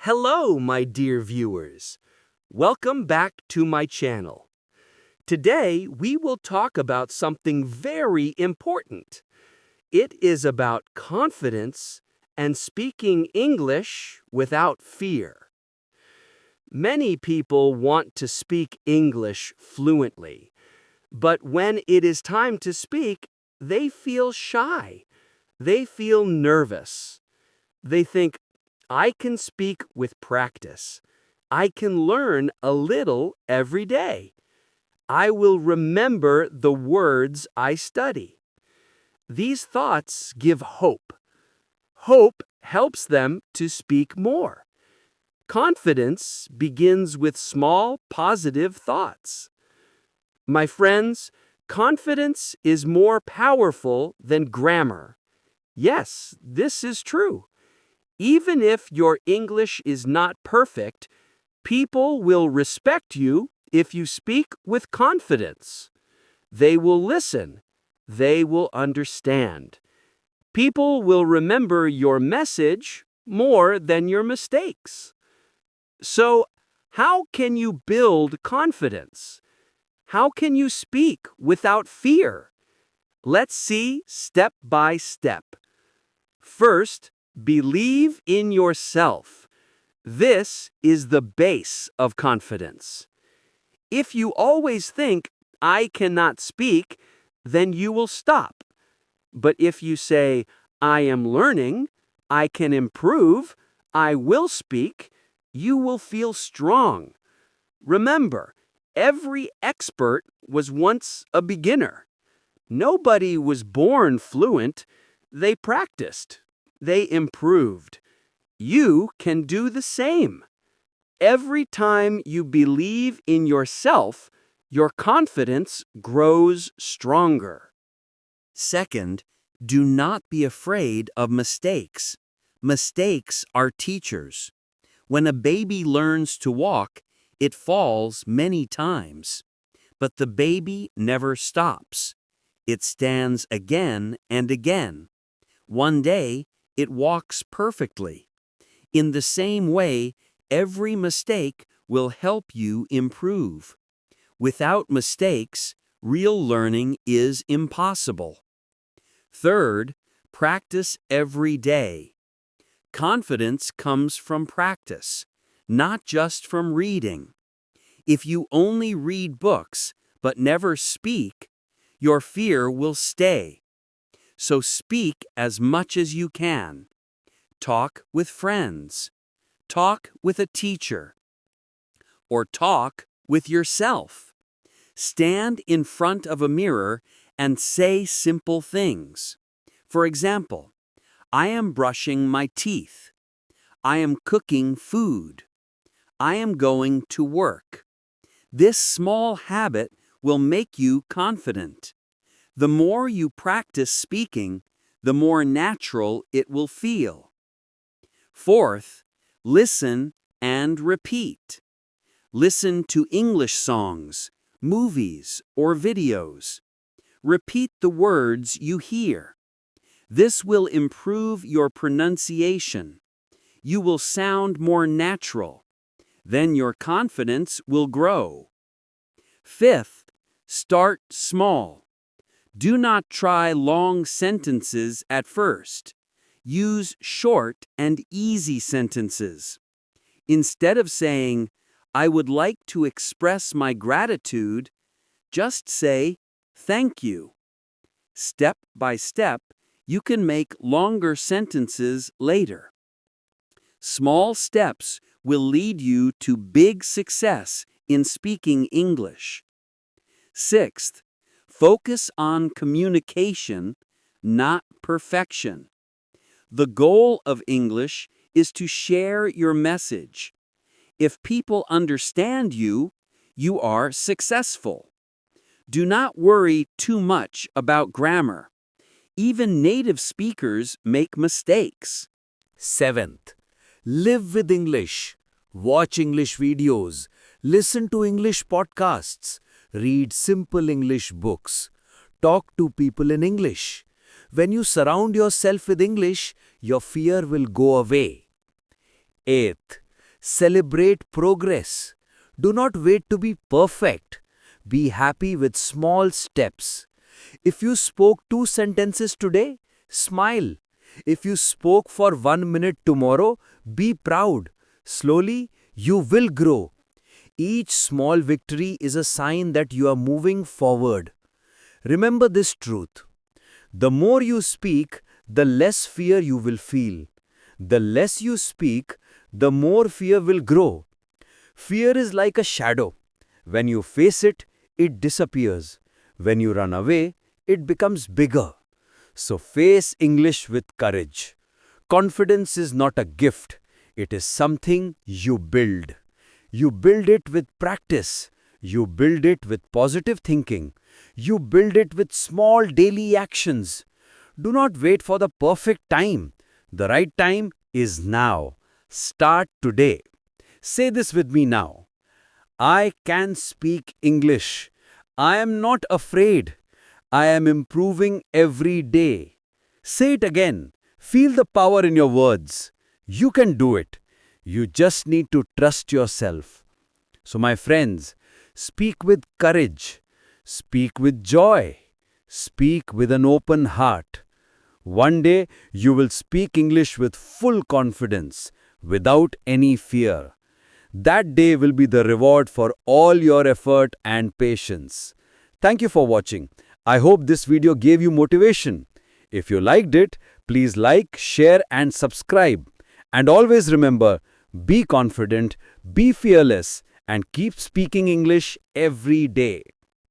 Hello, my dear viewers. Welcome back to my channel. Today, we will talk about something very important. It is about confidence and speaking English without fear. Many people want to speak English fluently, but when it is time to speak, they feel shy. They feel nervous. They think, I can speak with practice. I can learn a little every day. I will remember the words I study. These thoughts give hope. Hope helps them to speak more. Confidence begins with small, positive thoughts. My friends, confidence is more powerful than grammar. Yes, this is true. Even if your English is not perfect, people will respect you if you speak with confidence. They will listen. They will understand. People will remember your message more than your mistakes. So, how can you build confidence? How can you speak without fear? Let's see step by step. First, believe in yourself. This is the base of confidence. If you always think, I cannot speak, then you will stop. But if you say, I am learning, I can improve, I will speak, you will feel strong. Remember, every expert was once a beginner. Nobody was born fluent. They practiced. They improved. You can do the same. Every time you believe in yourself, your confidence grows stronger. Second, do not be afraid of mistakes. Mistakes are teachers. When a baby learns to walk, it falls many times. But the baby never stops. It stands again and again. One day, it walks perfectly. In the same way, every mistake will help you improve. Without mistakes, real learning is impossible. Third, practice every day. Confidence comes from practice, not just from reading. If you only read books but never speak, your fear will stay. So speak as much as you can. Talk with friends. Talk with a teacher. Or talk with yourself. Stand in front of a mirror and say simple things. For example, I am brushing my teeth. I am cooking food. I am going to work. This small habit will make you confident. The more you practice speaking, the more natural it will feel. Fourth, listen and repeat. Listen to English songs, movies, or videos. Repeat the words you hear. This will improve your pronunciation. You will sound more natural. Then your confidence will grow. Fifth, start small. Do not try long sentences at first. Use short and easy sentences. Instead of saying, I would like to express my gratitude, just say, thank you. Step by step, you can make longer sentences later. Small steps will lead you to big success in speaking English. Sixth, focus on communication, not perfection. The goal of English is to share your message. If people understand you, you are successful. Do not worry too much about grammar. Even native speakers make mistakes. Seventh, live with English. Watch English videos. Listen to English podcasts. Read simple English books. Talk to people in English. When you surround yourself with English, your fear will go away. Eighth, Celebrate progress. Do not wait to be perfect. Be happy with small steps. If you spoke 2 sentences today, smile. If you spoke for 1 minute tomorrow, be proud. Slowly, you will grow. Each small victory is a sign that you are moving forward. Remember this truth. The more you speak, the less fear you will feel. The less you speak, the more fear will grow. Fear is like a shadow. When you face it, it disappears. When you run away, it becomes bigger. So face English with courage. Confidence is not a gift. It is something you build. You build it with practice. You build it with positive thinking. You build it with small daily actions. Do not wait for the perfect time. The right time is now. Start today. Say this with me now. I can speak English. I am not afraid. I am improving every day. Say it again. Feel the power in your words. You can do it. You just need to trust yourself. So my friends, speak with courage. Speak with joy. Speak with an open heart. One day you will speak English with full confidence, without any fear. That day will be the reward for all your effort and patience. Thank you for watching. I hope this video gave you motivation. If you liked it, please like, share and subscribe. And always remember, be confident, be fearless and keep speaking English every day.